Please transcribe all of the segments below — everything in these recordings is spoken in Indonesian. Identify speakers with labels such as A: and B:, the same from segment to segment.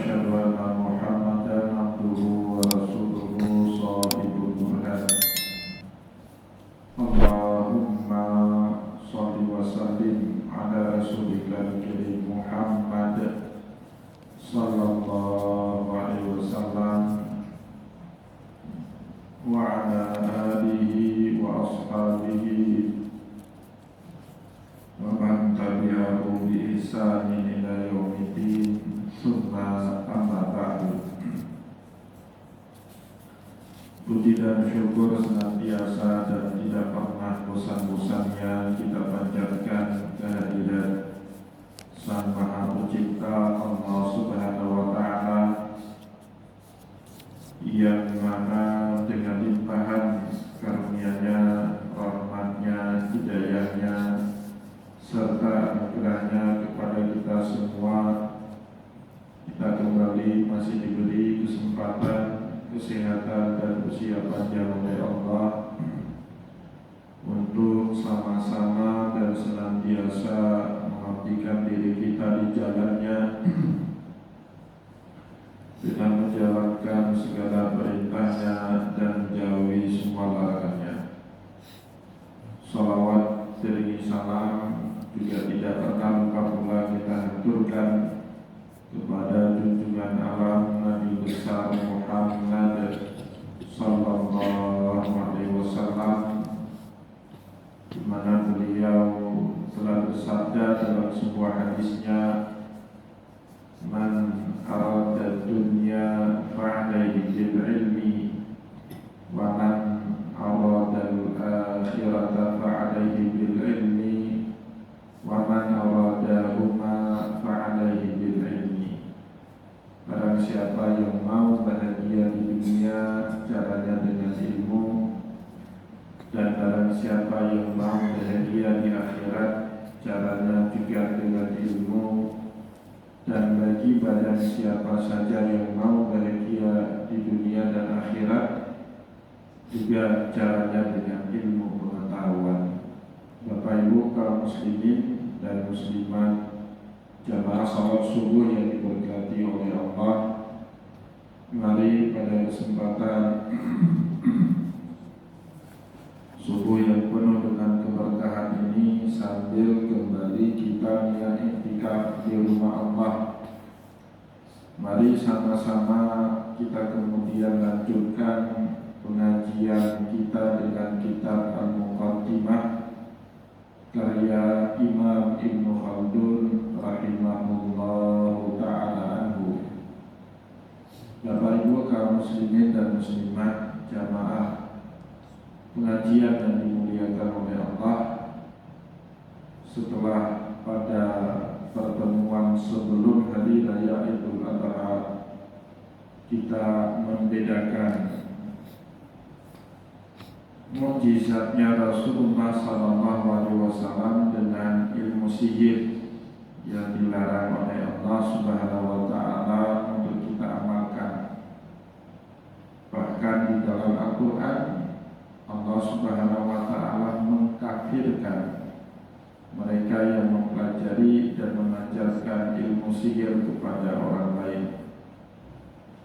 A: وأشهد أن محمدا عبده ورسوله صاحب البرهان اللهم صل وسلم على رسولك الكريم محمد صلى الله عليه وسلم وعلى آله وأصحابه ومن تبعه بإحسان إلى يوم الدين ثم أما بعد. Puji dan syukur senantiasa dan tidak pernah bosan-bosannya kita panjatkan kehadiran Sang Maha Pencipta Allah Subhanahu wa Ta'ala, yang mana dengan limpahan karunia-Nya, rahmat-Nya, hidayah-Nya, serta anugerah-Nya kepada kita semua, kita kembali masih diberi kesempatan, kesehatan dan usia panjang oleh Allah untuk sama-sama dan senantiasa mengabdikan diri kita di jalan-Nya dengan menjalankan segala perintah-Nya dan menjauhi semua larangan-Nya. Salawat sering salam juga tidak pernah lupa pula kita haturkan kepada junjungan alam Nabi besar Muhammad sallallahu alaihi wasallam, di mana beliau telah bersabda dalam sebuah hadisnya, man arada dunya fa'alaihi bil ilmi wa man arada al-akhirata fa'alaihi bil ilmi wa man arada huma fa'alaihi bil ilmi. Barang siapa yang mau bahagia di dunia, caranya dengan ilmu, dan barang siapa yang mau bahagia di akhirat, caranya juga dengan ilmu. Dan bagi barang siapa saja yang mau bahagia di dunia dan akhirat, juga caranya dengan ilmu pengetahuan. Bapak Ibu kaum muslimin dan muslimat, jamaah salat subuh yang diberkati oleh Allah, mari pada kesempatan subuh yang penuh dengan keberkahan ini, sambil kembali kita niat iktikaf di rumah Allah, mari sama-sama kita kemudian lanjutkan pengajian kita dengan kitab Al-Muqaddimah karya Imam Ibnu Khaldun rahimahullahu ta'ala anhu. Bapak Ibu kaum muslimin dan muslimat, jamaah pengajian yang dimuliakan oleh Allah, setelah pada pertemuan sebelum hari raya Idul Adha kita membedakan mukjizatnya Rasulullah SAW dengan ilmu sihir yang dilarang oleh Allah Subhanahu wa Ta'ala untuk kita amalkan. Bahkan di dalam Al-Quran, Allah Subhanahu wa Ta'ala mengkafirkan mereka yang mempelajari dan mengajarkan ilmu sihir kepada orang lain.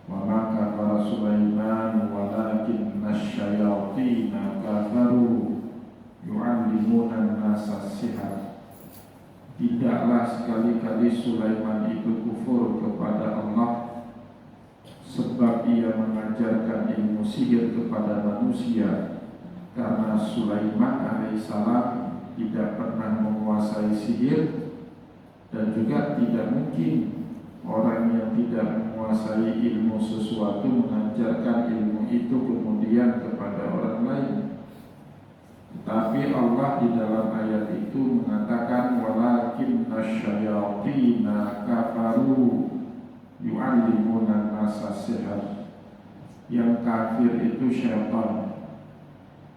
A: Wa ma kafara Sulaiman walakinna asyayatina kafaru yu'allimuna an-nasa as-sihr. Tidaklah sekali-kali Sulaiman itu kufur kepada Allah, sebab ia mengajarkan ilmu sihir kepada manusia, karena Sulaiman alaihissalam tidak pernah menguasai sihir, dan juga tidak mungkin orang yang tidak menguasai ilmu sesuatu mengajarkan ilmu itu kemudian kepada orang lain. Tetapi Allah di dalam ayat itu mengatakan walakinna asyayatina kafaru yu'allimuna an-nasa as-sihr. Yang kafir itu syaitan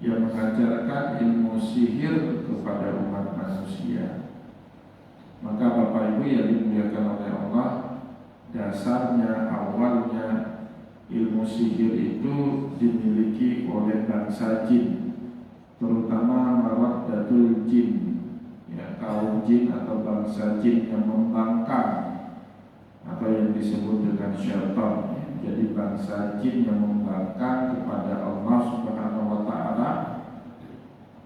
A: yang mengajarkan ilmu sihir kepada umat manusia. Maka Bapak Ibu yang dimuliakan oleh Allah, dasarnya, awalnya ilmu sihir itu dimiliki oleh bangsa jin, terutama mawaddatul jin, ya, kaum jin atau bangsa jin yang membangkang atau yang disebut dengan syaitan. Jadi bangsa jin yang membangkang kepada Allah Subhanahu wa Ta'ala,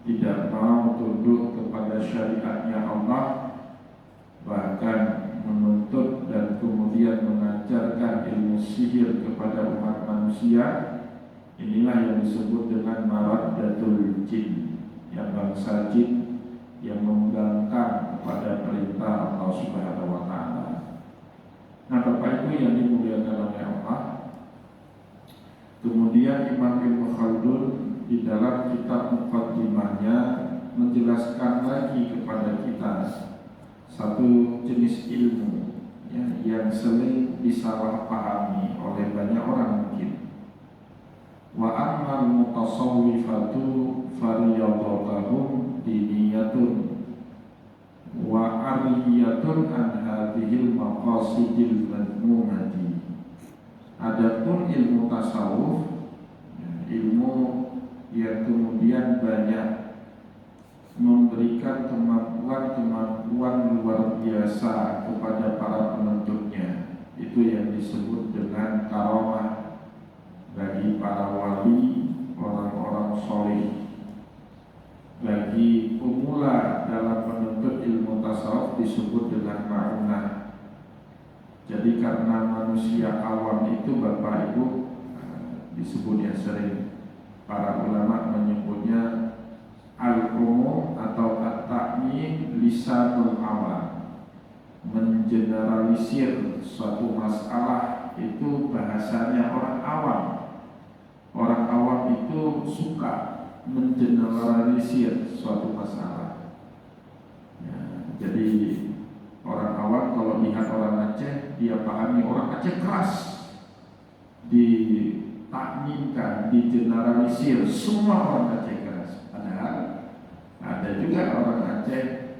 A: tidak mau tunduk kepada syariatnya Allah, bahkan menuntut dan kemudian mengajarkan ilmu sihir kepada umat manusia. Inilah yang disebut dengan maraddatul jin, yang bangsa jin yang membangkang kepada perintah Allah Subhanahu wa Ta'ala. Nah, Bapak Ibu yang dimuliakan oleh Allah, kemudian Imam Ibnu Khaldun di dalam kitab Muqaddimahnya menjelaskan lagi kepada kita satu jenis ilmu yang sering disalahpahami oleh banyak orang mungkin. Wa ammal mutasawwifatu fariyadatuhum diniyatun wa ariyatun an hadhil maqasidil madmumati. Adapun ilmu tasawuf, ilmu yang kemudian banyak memberikan kemampuan luar biasa kepada para penuntutnya, itu yang disebut dengan karamah bagi para wali, orang-orang soleh. Bagi pemula dalam menuntut ilmu tasawuf disebut dengan ma'unah. Jadi karena manusia awam itu Bapak Ibu disebut yang sering para ulama menyebutnya al-umum atau at-ta'mim lisanul awam, mengeneralisir suatu masalah itu bahasanya orang awam. Orang awam itu suka mengeneralisir suatu masalah. Jadi orang awam kalau lihat orang Aceh, dia pahami orang Aceh keras, ditakminkan, digeneralisir semua orang Aceh keras. Padahal ada juga orang Aceh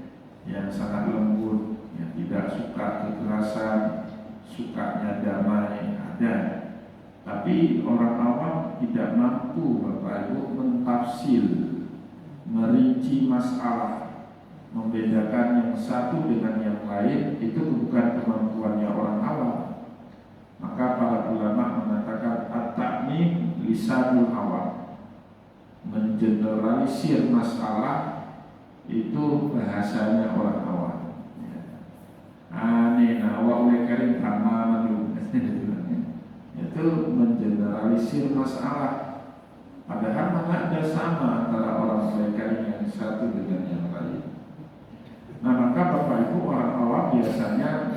A: yang sangat lembut, yang tidak suka kekerasan, sukanya damai, ada. Tapi orang awam tidak mampu Bapak Ibu mentafsir, merinci masalah, membedakan yang satu dengan yang lain. Itu bukan kemampuannya orang awam. Maka para ulama mengatakan at-ta'mim lisanul awam, mengeneralisir masalah itu bahasanya orang awam. Aneh nawa oleh karim sama itu mengeneralisir masalah. Padahal mana ada sama antara orang mereka yang satu dengan yang lain. Nah, maka Bapak Ibu, orang awam biasanya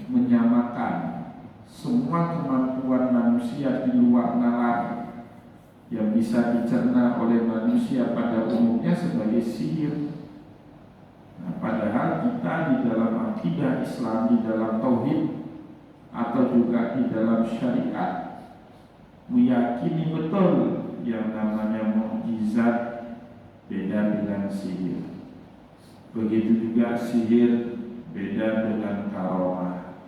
A: menyamakan semua kemampuan manusia di luar nalar yang bisa dicerna oleh manusia pada umumnya sebagai sihir. Nah, padahal kita di dalam akidah Islam, di dalam tauhid atau juga di dalam syariat meyakini betul yang namanya mukjizat beda dengan sihir. Begitu juga sihir beda dengan karamah,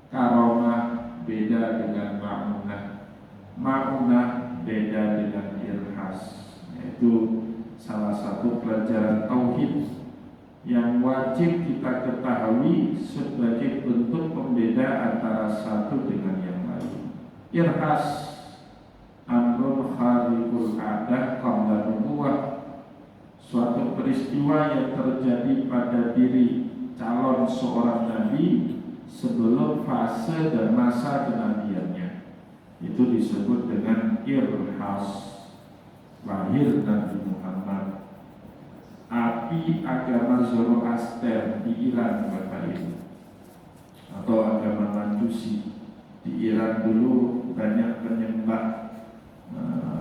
A: karamah beda dengan ma'unah, ma'unah beda dengan irhas. Itu salah satu pelajaran tauhid yang wajib kita ketahui sebagai bentuk pembeda antara satu dengan yang lain. Irhas amrun khariqul adah qabla nubuwah, suatu peristiwa yang terjadi pada diri calon seorang nabi sebelum fase dan masa kenabiannya. Itu disebut dengan irhas. Lahir Nabi Muhammad, api agama Zoroaster di Iran Bapak Ibu, atau agama Majusi. Di Iran dulu banyak penyembah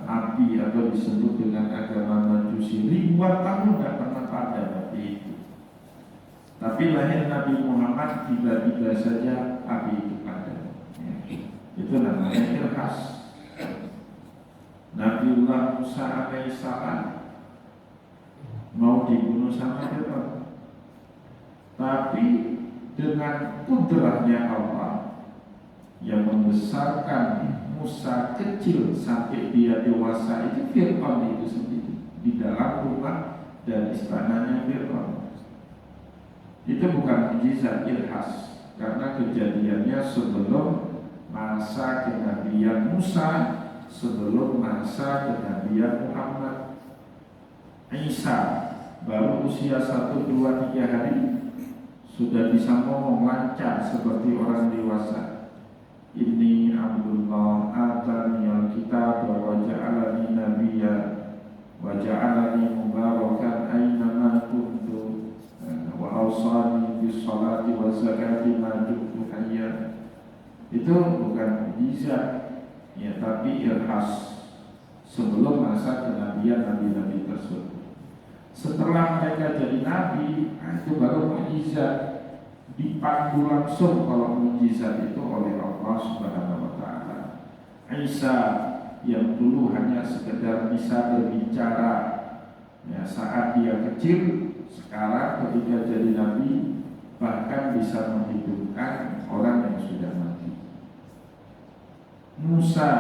A: api atau disebut dengan agama Majusi. Ribuan tahun tidak pernah ada api itu. Tapi lahir Nabi Muhammad, tiba-tiba saja api itu ada. Itu namanya irhas. Nabiullah Musa alaihissalam mau dibunuh sama Fir'aun, tapi dengan kudrahnya Allah yang membesarkan Musa kecil sampai dia dewasa, itu Fir'aun itu sendiri di dalam rumah dan istananya Fir'aun. Itu bukan mukjizat, irhas. karena kejadiannya sebelum masa kenabian Musa, sebelum masa kenabian Muhammad. Isa baru usia 1, 2, 3 hari sudah bisa ngomong lancar seperti orang dewasa. Inni Abdullah atani al-kitab wa ja'alani nabiyya wa ja'alani mubarakan aynama kuntu wa awsani bis salati wa zakati ma dumtu hayya. Itu bukan mukjizat ya, tapi irhas sebelum masa kenabian nabi-nabi tersebut. Setelah mereka jadi nabi, itu baru mukjizat, dipandu langsung kalau mukjizat itu oleh Allah Subhanahu wa taala. Isa yang dulu hanya sekedar bisa berbicara ya, saat dia kecil, sekarang ketika jadi nabi bahkan bisa menghidupkan orang yang sudah mati. Musa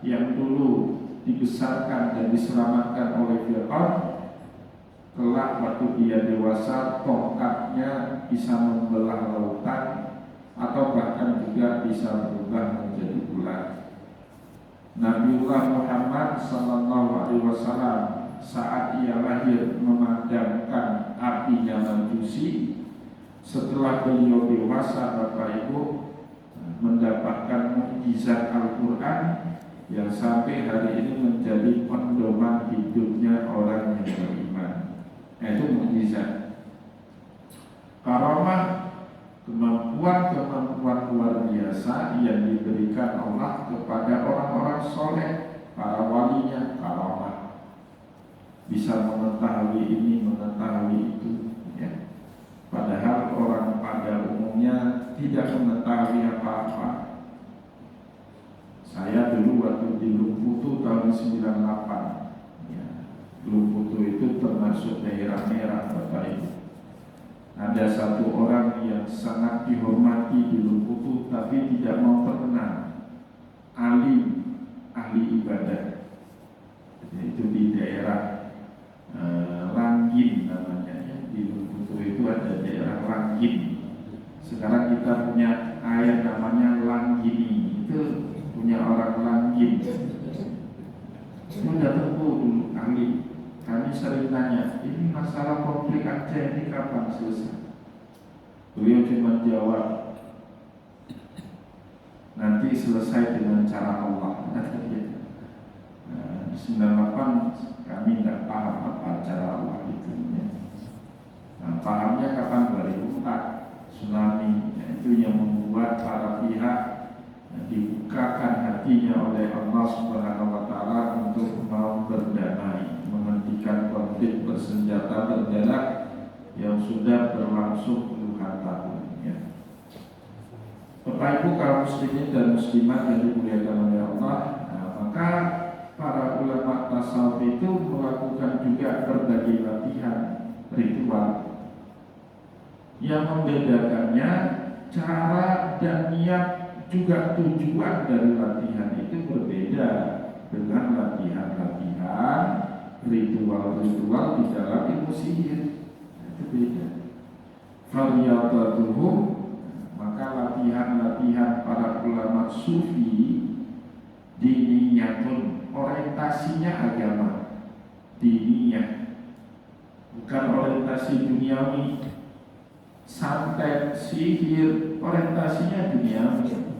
A: yang dulu dibesarkan dan diselamatkan oleh Fir'aun, kelak waktu dia dewasa tongkatnya bisa membelah lautan atau bahkan juga bisa berubah menjadi ular. Nabiullah Muhammad SAW saat ia lahir memadamkan apinya Majusi. Setelah beliau dewasa, Bapak Ibu, mendapatkan mukjizat Al-Quran yang sampai hari ini menjadi pedoman hidupnya orang yang beriman. Itu mukjizat. Karamah, kemampuan luar biasa yang diberikan Allah kepada orang-orang soleh, para walinya. Karamah bisa mengetahui ini, mengetahui itu ya. Padahal orang pada umumnya tidak mengetahui apa-apa. Saya dulu waktu di Lumputu tahun 98 ya. Lumputu itu termasuk daerah merah, Bapak Ibu. Ada satu orang yang sangat dihormati di Lumputu tapi tidak mau terkenal, ahli ibadah. Itu di daerah Langgin namanya ya. Di Lumputu itu ada daerah Langgin. Sekarang kita punya air namanya Langgini, itu punya orang Langgin. Sudah tunggu dulu ahli. Kami sering tanya, ini masalah konflik Aceh ini kapan selesai? Beliau cuma jawab, nanti selesai dengan cara Allah. Nah, 98 kami tidak paham apa cara Allah itu ya. Nah, pahamnya kapan? 2004 tsunami ya, itu yang membuat para pihak dibukakan hatinya oleh Allah Subhanahu wa taala untuk mau berdamai, menghentikan konflik bersenjata berdarah yang sudah berlangsung puluhan tahun ya. Bapak Ibu kaum muslimin dan muslimat yang dimuliakan oleh Allah, maka para ulama tasawuf itu melakukan juga berbagai latihan ritual. Yang membedakannya cara dan niat juga tujuan dari latihan itu berbeda dengan latihan-latihan ritual-ritual di dalam ilmu sihir. Itu beda. Fariyadatuhum, maka latihan-latihan para ulama sufi diniyatun, orientasinya agama, diniyah, bukan orientasi duniawi. Santet, sihir, orientasinya duniawi.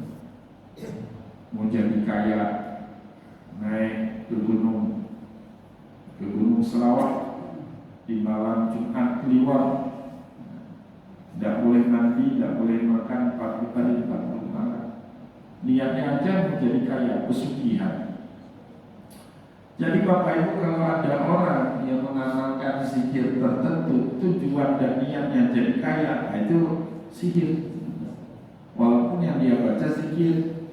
A: Mau jadi kaya, naik ke gunung Selawat di malam Jumat Kliwon, tidak boleh mandi, tidak boleh makan 40 hari 40 malam. Niatnya aja menjadi kaya, pesugihan. Jadi Bapak Ibu, kalau ada orang yang mengamalkan sihir tertentu, tujuan dan niatnya jadi kaya, itu sihir. Walaupun yang dia baca sihir,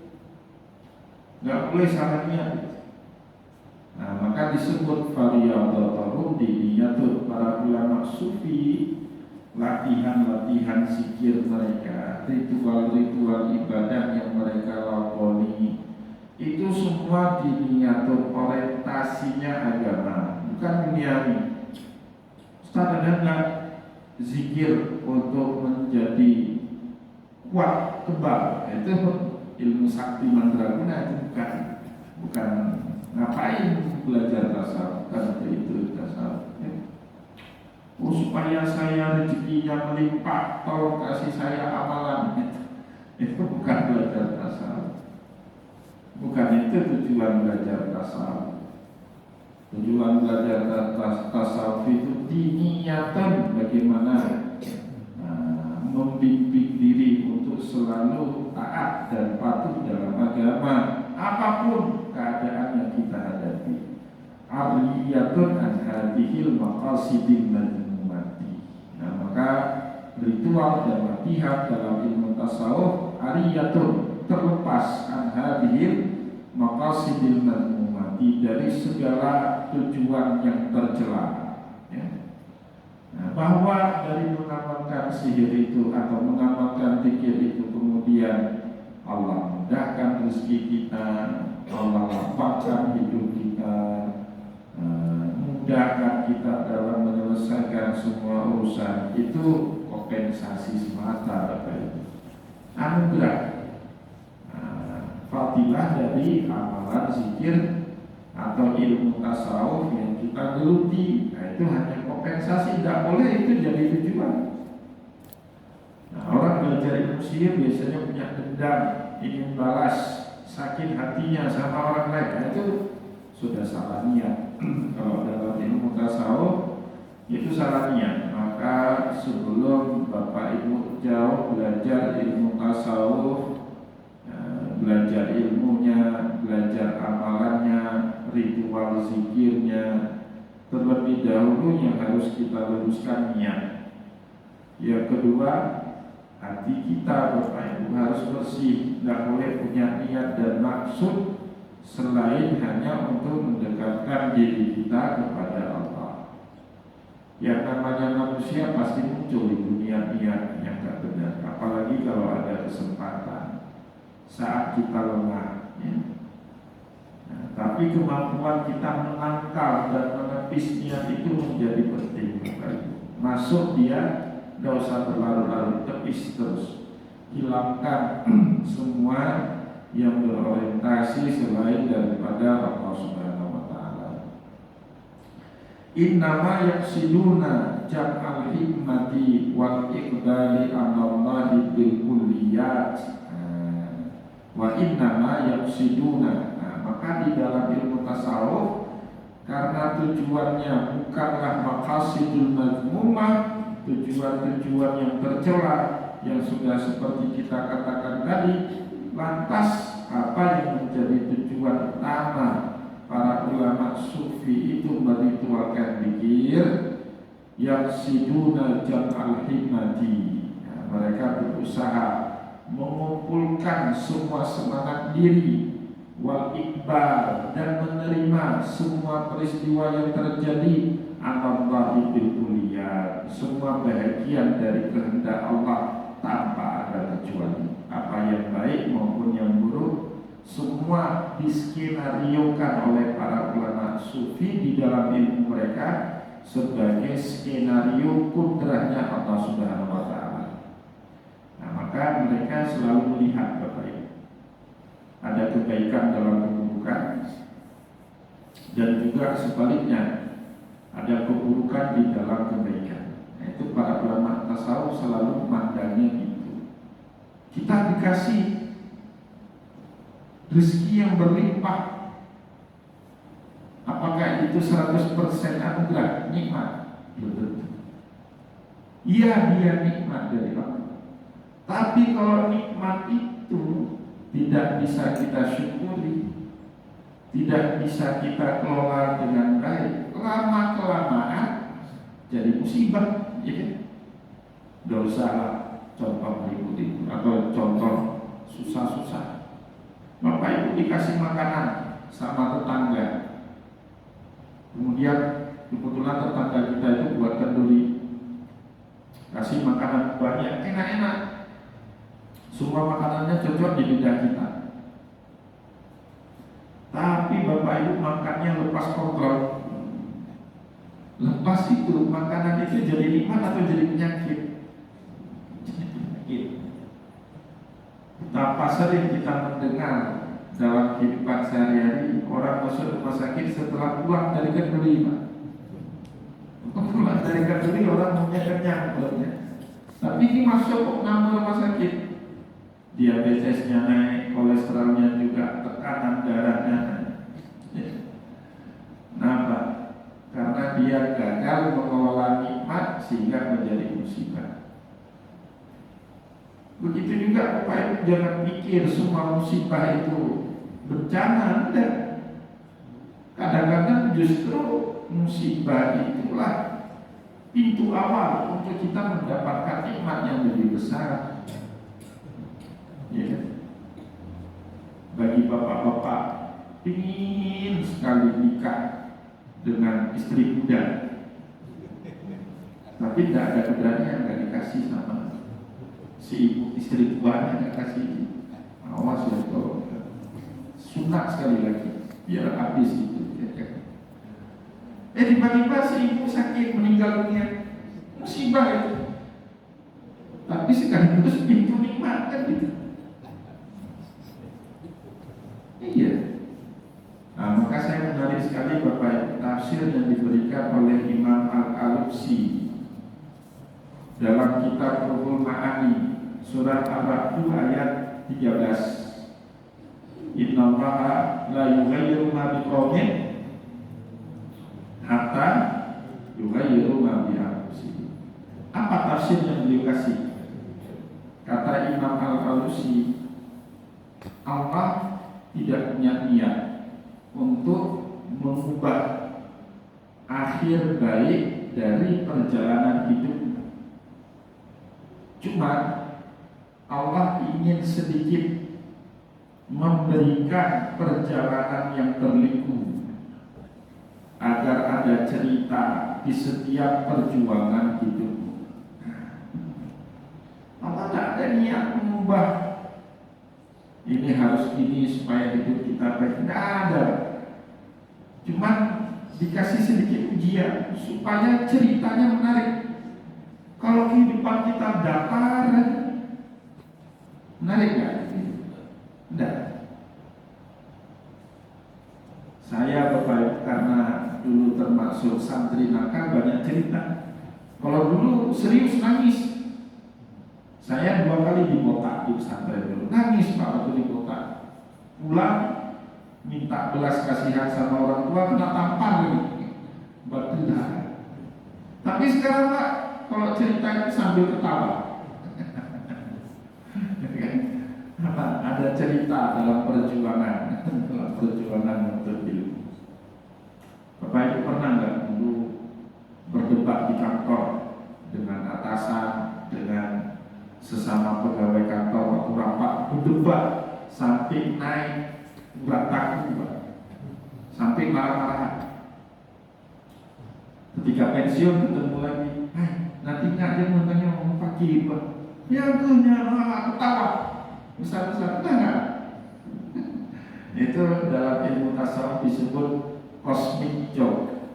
A: nggak boleh salah niat. Nah, maka disebut fariyadatuhum diniyatun. Para ulama sufi, latihan-latihan sihir mereka, ritual-ritual ibadah yang mereka lakoni, itu semua diniyatun, orientasinya agama, bukan duniawi. Ustaz, ada nggak zikir untuk menjadi kuat, kebal. Itu ilmu sakti mandraguna, itu bukan ngapain belajar tasawuf, bukan itu tasawuf. Oh, supaya saya rezekinya melimpah, tolong kasih saya amalan. Itu bukan belajar tasawuf. Bukan itu tujuan belajar tasawuf. Tujuan belajar tasawuf itu diniatan bagaimana membimbing diri untuk selalu taat dan patuh dalam agama apapun keadaan yang kita hadapi. Ariyatun an hadhil maqasidil madhumati. Nah, maka ritual dan latihan dalam ilmu tasawuf ariyatun, terlepas an hadhil maqasidil madhumati, dari segala tujuan yang tercela. Nah, bahwa dari mengamalkan sihir itu atau mengamalkan zikir itu kemudian Allah mudahkan rezeki kita, Allah lapangkan hidup kita, mudahkan kita dalam menyelesaikan semua urusan, itu kompensasi semata, Bapak Ibu. Anugerah, fadilah dari amalan zikir atau ilmu tasawuf yang kita geluti. Nah, itu hanya kompensasi, tidak boleh itu jadi tujuan. Nah, orang belajar ilmu sihir biasanya punya dendam, ingin balas, sakit hatinya sama orang lain. Nah, itu sudah salah niat. Kalau dalam ilmu tasawuf itu salah niat. Maka sebelum Bapak Ibu jauh belajar ilmu tasawuf, belajar ilmunya, belajar amalannya, ritual zikirnya, terlebih dahulu yang harus kita luruskan niat. Yang kedua, hati kita, Bapak Ibu, harus bersih. Tidak boleh punya niat dan maksud selain hanya untuk mendekatkan diri kita kepada Allah. Yang namanya manusia pasti muncul di dunia niat yang tidak benar, apalagi kalau ada kesempatan saat kita lemah, ya. Nah, tapi kemampuan kita menangkal dan menepis niat itu menjadi penting. Masuk dia, tidak usah berlarut-larut, tepis terus, hilangkan semua yang berorientasi selain daripada Allah Subhanahu wa Ta'ala. Innama yaksiduna jam'al hikmati wal iqbali anallahi bil kulliyat. Wa innama yaksiduna. Nah, maka di dalam ilmu tasawuf, karena tujuannya bukanlah maqasidul mazmumah, tujuan-tujuan yang tercela yang sudah seperti kita katakan tadi, lantas apa yang menjadi tujuan utama para ulama sufi itu meritualkan zikir? Yaksiduna jam'al hikmati. Nah, mereka berusaha mengumpulkan semua semangat diri, wal iqbal, dan menerima semua peristiwa yang terjadi, anallahi bil kulliyat, semua bahagian dari kehendak Allah tanpa ada kecuali. Apa yang baik maupun yang buruk, semua diskenariokan oleh para ulama sufi di dalam ilmu mereka sebagai skenario kudrahnya Allah Subhanahu wa Ta'ala. Nah, maka mereka selalu melihat, Bapak Ibu, ada kebaikan dalam keburukan, dan juga sebaliknya ada keburukan di dalam kebaikan. Nah, itu para ulama tasawuf selalu memandangnya gitu. Kita dikasih rezeki yang berlimpah, apakah itu 100% anugerah, nikmat? Belum tentu. Iya, dia nikmat dari Allah. Tapi kalau nikmat itu tidak bisa kita syukuri, tidak bisa kita kelola dengan baik, lama-kelamaan jadi musibah, ya. Dosa, contoh berikut itu, atau contoh susah-susah. Bapak Ibu dikasih makanan sama tetangga, kemudian kebetulan tetangga kita itu buat kenduri, kasih makanan banyak, enak-enak, semua makanannya cocok di lidah kita. Tapi Bapak Ibu makannya lepas kontrol. Lepas itu makanan itu jadi nikmat atau jadi penyakit? Jadi penyakit. Betapa sering kita mendengar dalam kehidupan sehari-hari orang masuk rumah sakit setelah pulang dari kenduri, Pak. Pulang dari kenduri orang punya kenyang perutnya. Tapi ini masuk nama rumah sakit, diabetesnya naik, kolesterolnya juga, tekanan darahnya naik. Kenapa? Karena dia gagal mengelola nikmat sehingga menjadi musibah. Begitu juga Bapak Ibu, jangan pikir semua musibah itu bencana. Tidak. Kadang-kadang justru musibah itulah pintu awal untuk kita mendapatkan nikmat yang lebih besar. Ya. Bagi bapak-bapak ingin sekali nikah dengan istri muda, tapi tidak ada keberanian, nggak dikasih sama si ibu istri tuanya, nggak kasih. Awas ya, kalau sunat sekali lagi biar habis itu. Tiba-tiba si ibu sakit meninggal dunia, musibah itu. Tapi sekaligus pintu nikmat kan gitu. Iya. Nah, maka saya menarik sekali Bapak Ibu tafsir yang diberikan oleh Imam Al-Alusi dalam kitab Ruhul Ma'ani surat Ar-Ra'd ayat 13. Innallaha la yughayyiru ma biqaumin hatta yughayyiru ma bi anfusihim. Apa tafsir yang beliau kasih? Kata Imam Al-Alusi, Allah tidak punya niat untuk mengubah akhir baik dari perjalanan hidup. Cuma Allah ingin sedikit memberikan perjalanan yang berliku agar ada cerita di setiap perjuangan hidup. Allah tak ada niat mengubah ini harus ini supaya hidup kita baik. Tidak ada. Cuman dikasih sedikit ujian supaya ceritanya menarik. Kalau kehidupan kita datar, menarik nggak? Tidak. Saya Bapak karena dulu termasuk santri nakal banyak cerita. Kalau dulu serius nangis. Saya 2 kali dibotak di pesantren dulu. Nangis Pak waktu dibotak. Pulang minta belas kasihan sama orang tua, kena tampar gitu. Berdarah. Tapi sekarang Pak, kalau cerita itu sambil ketawa. Ada cerita dalam perjuangan, dalam perjuangan untuk ilmu. Bapak Ibu pernah nggak dulu berdebat di kantor dengan atasan, dengan sesama pegawai kantor waktu rapat, berdebat sampai naik berantakan, sampai marah-marah. Ketika pensiun ketemu lagi, nanti nggak dia mau tanya mau pagi Pak, ya tuhnya ketawa besar-besar, enggak. Itu dalam ilmu tasawuf disebut cosmic joke,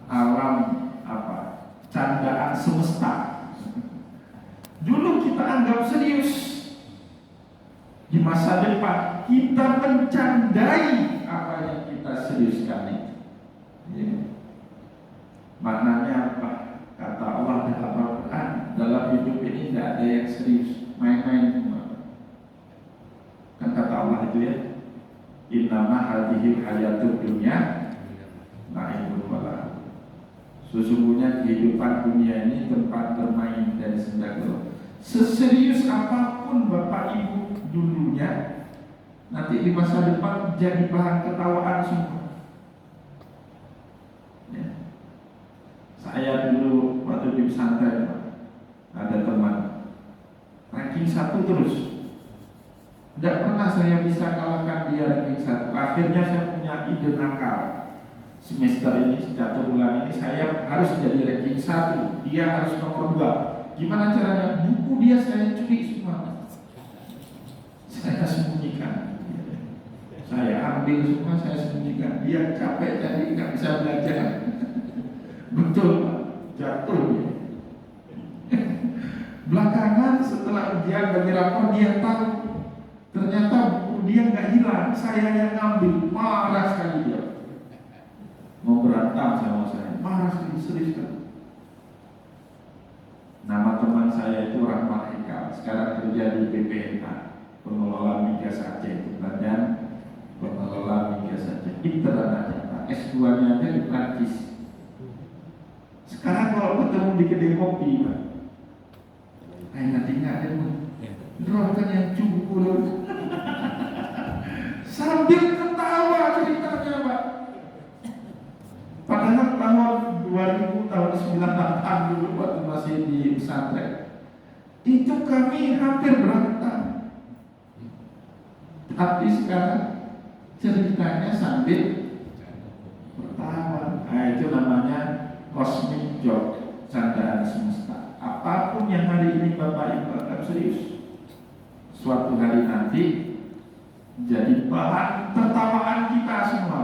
A: alam apa, candaan semesta. Dulu kita anggap serius, di masa depan kita mencandai apa yang kita seriuskan itu. Ya. Maknanya apa? Kata Allah dalam Al-Quran, dalam hidup ini tidak ada yang serius, main-main semua. Kan kata Allah itu ya, innama hadhil hayatud dunya na'ibun walah. Sesungguhnya kehidupan dunia ini tempat bermain dan senda-gurau. Seserius apapun Bapak Ibu dulunya, nanti di masa depan jadi bahan ketawaan semua. Ya. Saya dulu waktu di pesantren ada teman ranking 1 terus. Tidak pernah saya bisa kalahkan dia ranking 1. Akhirnya saya punya ide nakal. Semester ini, 1 bulan ini saya harus jadi ranking 1. Dia harus nomor 2. Gimana caranya? Buku dia saya curi semua. Saya sembunyikan. Saya ambil semua, saya sembunyikan. Dia capek jadi nggak bisa belajar. Betul Pak, jatuh. Belakangan setelah setelah ujian bagi rapor dia tahu ternyata buku dia nggak hilang, saya yang ngambil. Marah sekali dia, mau berantem sama saya, marah sekali, serius kan. Nama teman saya itu Rahmat Hikal, sekarang kerja di BPNH, pengelola migas Aceh, Badan Pengelola Migas Aceh. Pinter anaknya Pak, S2-nya aja di Prancis. Sekarang kalau ketemu di kedai kopi Pak, nanti nggak ada kan yang cukup sambil ketawa ceritanya Pak. Padahal tahun 2000, tahun 98 dulu waktu masih di pesantren itu kami hampir berantem, tapi sekarang ceritanya sambil bertawa. Nah, itu namanya cosmic joke, candaan semesta. Apapun yang hari ini Bapak Ibu anggap serius, suatu hari nanti jadi bahan tertawaan kita semua.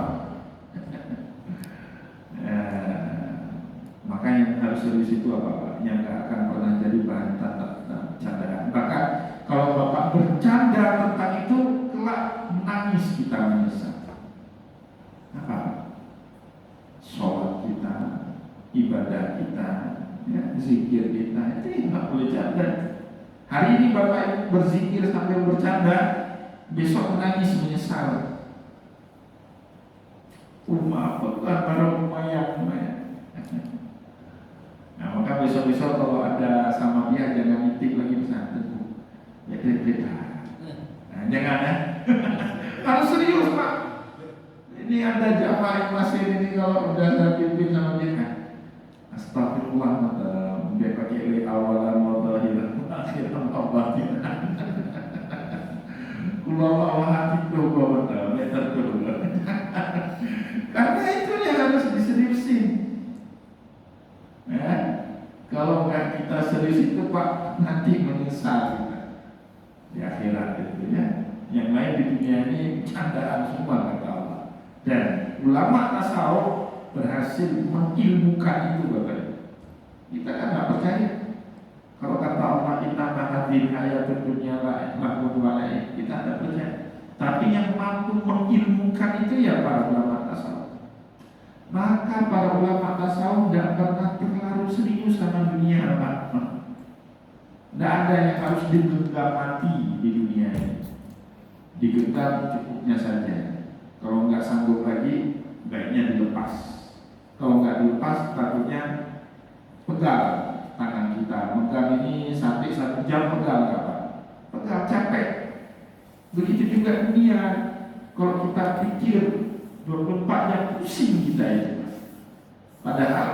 A: Maka yang harus serius itu apa Pak? Yang gak akan pernah jadi bahan candaan. Bahkan kalau Bapak bercanda tentang itu, kelak menangis kita menyesal. Apa? Sholat kita, ibadah kita, ya, zikir kita, itu nggak boleh canda. Hari ini Bapak Ibu berzikir sambil bercanda, besok menangis menyesal. Maafkan para umayang. Nah, maka besok-besok kalau ada sama dia jangan nitip lagi pesantren. Ya kira-kira. Nah, jangan ya. Harus serius Pak. Ini ada jamaah yang masih ini kalau udah saya pimpin sama dia. Astagfirullah, dia pakai awalan wadhahiran akhiran abadinan. Kulawah hati doa betul, meter kedua. Karena itu yang harus diseriusin. Ya, kalau nggak kita serius itu Pak, nanti menyesal kita di akhirat itu ya. Yang lain di dunia ini candaan semua kata Allah. Dan ulama tasawuf berhasil mengilmukan itu Bapak. Kita kan nggak percaya. Kalau kata Allah inna mahadil hayatun dunya lahun walaih, kita tidak percaya. Tapi yang mampu mengilmukan itu ya para ulama tasawuf. Maka para ulama tasawuf tidak pernah terlalu serius sama dunia Pak. Tidak ada yang harus digenggam mati di dunia ini. Digenggam cukupnya saja. Kalau nggak sanggup lagi, baiknya dilepas. Kalau nggak dilepas, takutnya pegal tangan kita. Megang ini sampai 1 jam pegal nggak Pak? Pegal capek. Begitu juga dunia. Kalau kita pikir 24 jam pusing kita itu. Padahal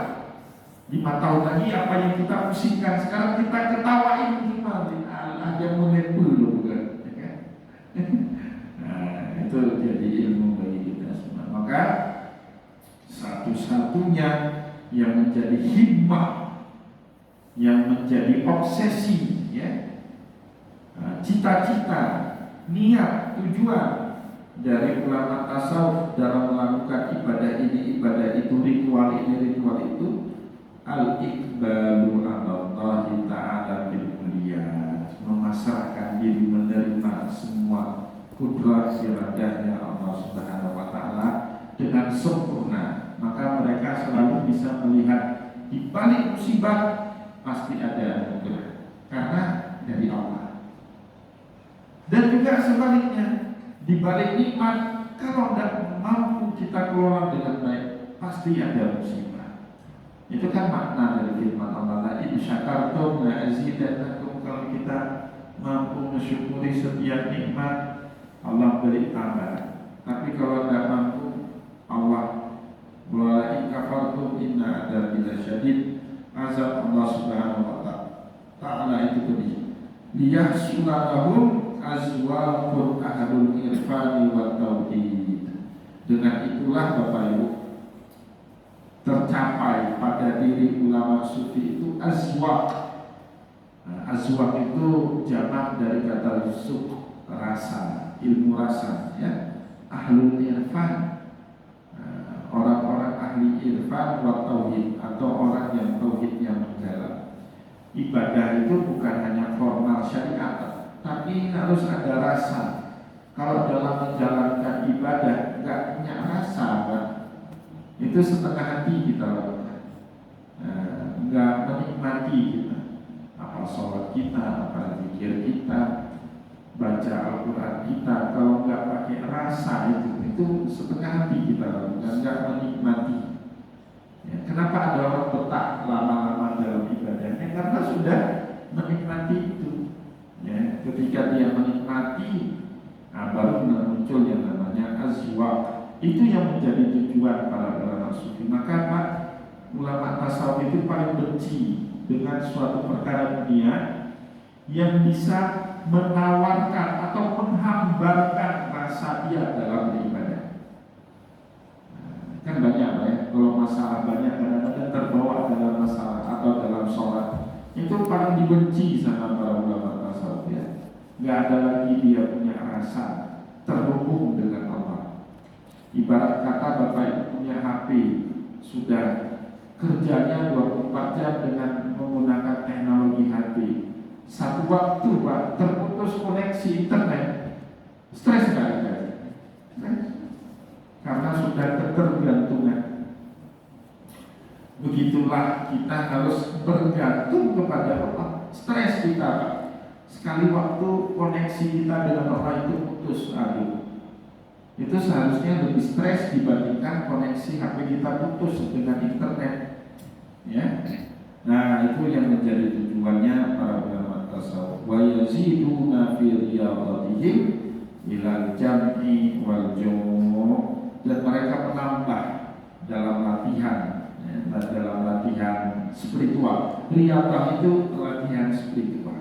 A: 5 tahun lagi apa yang kita pusingkan sekarang kita ketawain cuma aja mulai dulu bukan? Nah, itu jadi ilmu bagi kita semua. Maka satu-satunya yang menjadi himmah, yang menjadi obsesi, ya, cita-cita, niat, tujuan dari ulama tasawuf dalam melakukan ibadah ini, ibadah itu, ritual ini, ritual itu, al-iqbalu alallahi ta'ala bil kuliyat, memasrahkan diri, menerima semua kudrat iradahnya Allah Subhanahu wa ta'ala dengan sempurna. Maka mereka selalu bisa melihat di balik musibah pasti ada anugerah karena dari Allah. Dan juga sebaliknya, di balik nikmat kalau tidak mampu kita kelola dengan baik pasti ada musibah. Itu kan makna dari firman Allah, la in syakartum la azidannakum. Kalau kita mampu mensyukuri setiap nikmat Allah beri tambah. Tapi kalau tidak mampu, Allah wala in kafartum inna adzabi lasyadid. Azab Allah Subhanahu wa ta'ala itu tadi liyahsulalahum azwaqul ahadul irfani wa tauhid. Dengan itulah Bapak Ibu tercapai pada diri ulama sufi itu azwaq. Azwaq itu jamak dari kata suq, rasa, ilmu rasa, ya. Ahlul irfan, orang-orang ahli irfan wa tauhid, atau orang yang tauhidnya mendalam. Ibadah itu bukan bukan hanya formal syariat, tapi harus ada rasa. Kalau dalam menjalankan ibadah nggak punya rasa, kan? Itu setengah hati kita lakukan, nggak menikmati kita, apa sholat kita, apa zikir kita, baca Al-Quran kita, kalau nggak pakai rasa itu setengah hati kita lakukan, nggak menikmati. Ya, kenapa ada orang betah lama-lama dalam ibadahnya? Karena sudah menikmati itu. Ya, ketika dia menikmati, baru muncul yang namanya azwaq. Itu yang menjadi tujuan para ulama sufi. Maka Pak, ulama tasawuf itu paling benci dengan suatu perkara dunia yang bisa menawarkan atau menghambarkan rasa dia dalam beribadah. Kan banyak Pak ya, kalau masalah banyak kadang-kadang terbawa dalam masalah atau dalam sholat. Itu paling dibenci sama para ulama tasawuf ya. Nggak ada lagi dia punya rasa terhubung dengan Allah. Ibarat kata Bapak itu punya HP, sudah kerjanya 24 jam dengan menggunakan teknologi HP. Satu waktu Pak terputus koneksi internet, stres nggak? Stres, karena sudah ketergantungan. Begitulah kita harus bergantung kepada Allah. Stres kita Pak. Sekali waktu koneksi kita dengan Allah itu putus, itu seharusnya lebih stres dibandingkan koneksi HP kita putus dengan internet. Ya, nah itu yang menjadi tujuannya para ulama tasawuf. Wa yaziduna fi riyadatihim ilal jam'i wal jumu', dan mereka menambah dalam latihan, ya, dalam latihan spiritual. Riyadah itu latihan spiritual.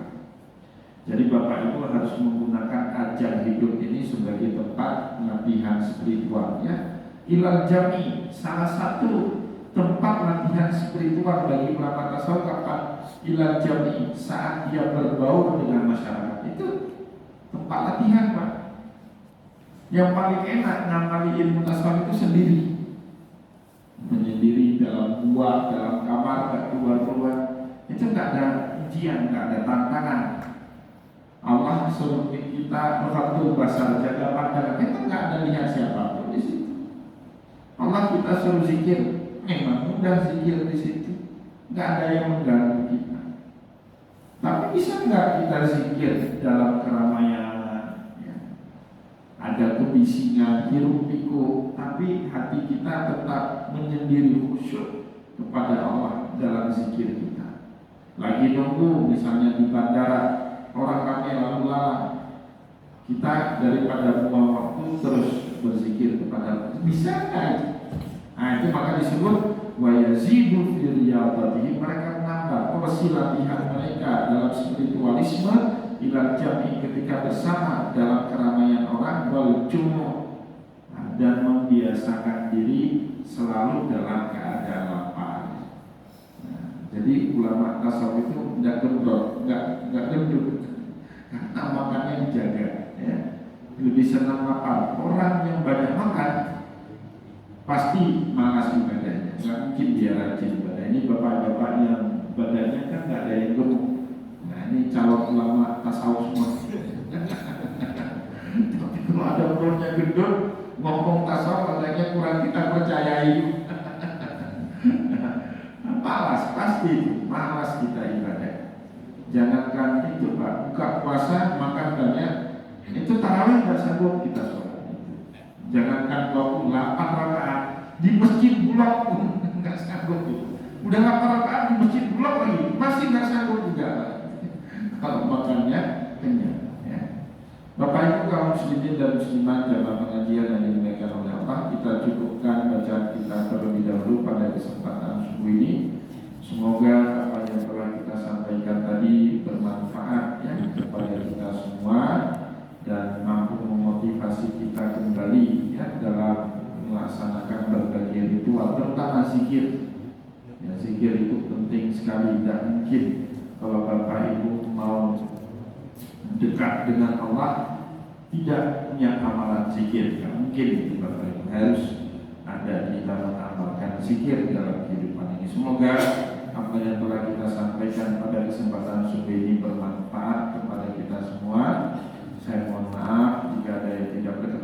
A: Jadi Bapak Ibu harus menggunakan ajang hidup ini sebagai tempat latihan spiritual, ya. Ilal jami, salah satu tempat latihan spiritual bagi ulama tasawuf kapan? Ilal jami, saat dia berbaur dengan masyarakat. Itu tempat latihan Pak. Yang paling enak ngamali ilmu tasawuf itu sendiri, menyendiri dalam gua, dalam kamar, gak keluar-keluar. Itu gak ada ujian, gak ada tantangan. Allah suruh kita waktu basar jaga pandangan, kita nggak ada lihat siapapun di situ. Allah kita suruh zikir, memang mudah zikir di situ, nggak ada yang mengganggu kita. Tapi bisa nggak kita zikir dalam keramaian? Ya. Ada kebisingan, hiruk pikuk, tapi hati kita tetap menyendiri khusyuk kepada Allah dalam zikir kita. Lagi nunggu misalnya di bandara, orang ramai lalu lalang, kita daripada buang waktu terus berzikir kepada Allah. Bisa nggak? Nah itu maka disebut wa yazidu fi riyadatihim, mereka menambah porsi latihan mereka dalam spiritualisme ila jami, ketika bersama dalam keramaian orang, wal jumu', dan membiasakan diri selalu dalam keadaan lapar. Jadi ulama tasawuf itu nggak gendut, nggak gendut, karena makannya dijaga, ya. Lebih senang lapar. Orang yang banyak makan pasti malas ibadahnya, nggak mungkin dia rajin ibadah. Ini bapak-bapak yang badannya kan nggak ada yang gemuk. Nah ini calon ulama tasawuf semua. Tapi kalau ada perutnya gendut, ngomong tasawuf katanya kurang kita percayai. Malas, pasti malas kita ibadah. Jangankan itu Pak, buka puasa makan banyak, itu tarawih nggak sanggup kita sholat. Jangankan 28 rakaat di masjid Bulog pun nggak sanggup itu. Udah 8 rakaat di masjid Bulog lagi, masih nggak sanggup juga kalau makannya kenyang. Ya. Bapak Ibu kaum muslimin dan muslimat jamaah pengajian yang dimuliakan oleh Allah, kita cukupkan bacaan kita terlebih dahulu pada kesempatan subuh ini. Semoga apa yang telah kita sampaikan tadi bermanfaat, ya, kepada kita semua dan mampu memotivasi kita kembali, ya, dalam melaksanakan berbagai ritual, terutama zikir. Ya, zikir itu penting sekali. Tidak mungkin kalau Bapak Ibu mau dekat dengan Allah tidak punya amalan zikir. Tidak mungkin itu Bapak Ibu. Harus ada kita mengamalkan zikir dalam kehidupan ini. Semoga apa yang telah kita sampaikan pada kesempatan sore ini bermanfaat kepada kita semua. Saya mohon maaf jika ada yang tidak berkenan